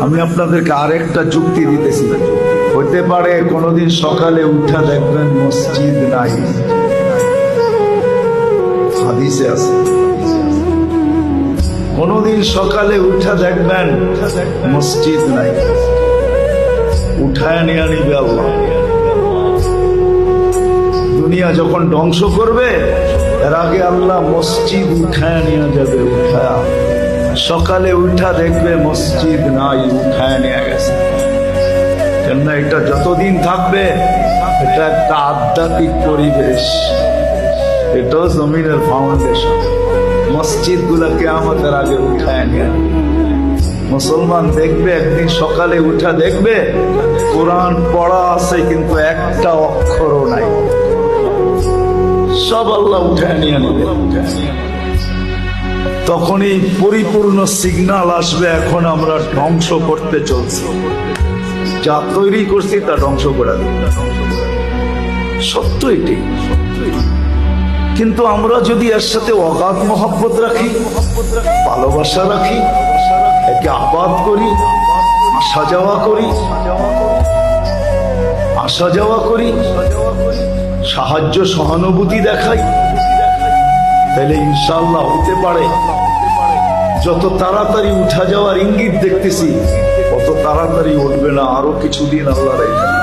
আমি আপনাদেরকে আরেকটা যুক্তি দিতেছি। হতে পারে কোনোদিন সকালে উঠা দেখবেন মসজিদ নাই, হাদিসে আছে। কোনোদিন সকালে উঠা দেখবেন মসজিদ নাই, উঠায় নিয়ে নিবে আল্লাহ। দুনিয়া যখন ধ্বংস করবে এর আগে আল্লাহ মসজিদ উঠায় নিয়ে যাবে। উঠায়া সকালে উঠা দেখবে মসজিদ নাই, উঠায় নিয়ে গেছে। কেননা এটা যতদিন থাকবে এটা একটা আধ্যাত্মিক পরিবেশ, এটাও জমিনের ফাউন্ডেশন। মসজিদ গুলাকে আমাদের আগে উঠায় নিয়ে মুসলমান দেখবে একদিন সকালে উঠা দেখবে কোরআন পড়া আছে কিন্তু একটা অক্ষরও নাই, সব আল্লাহ উঠায় নিয়ে নেবে। তখনই পরিপূর্ণ সিগন্যাল আসবে এখন আমরা ধ্বংস করতে চলছি, যা তৈরি করছি তা ধ্বংস করে দেব। সত্য এটি। কিন্তু আমরা যদি এর সাথে অগাধ মহব্বত রাখি, ভালোবাসা রাখি, একে আবাদ করি, আসা যাওয়া করি, সাহায্য সহানুভূতি দেখাই, তাহলে ইনশাআল্লাহ হতে পারে যত তাড়াতাড়ি উঠা যাওয়ার ইঙ্গিত দেখতেছি তত তাড়াতাড়ি উঠবে না, আরো কিছুদিন আল্লাহ রেখে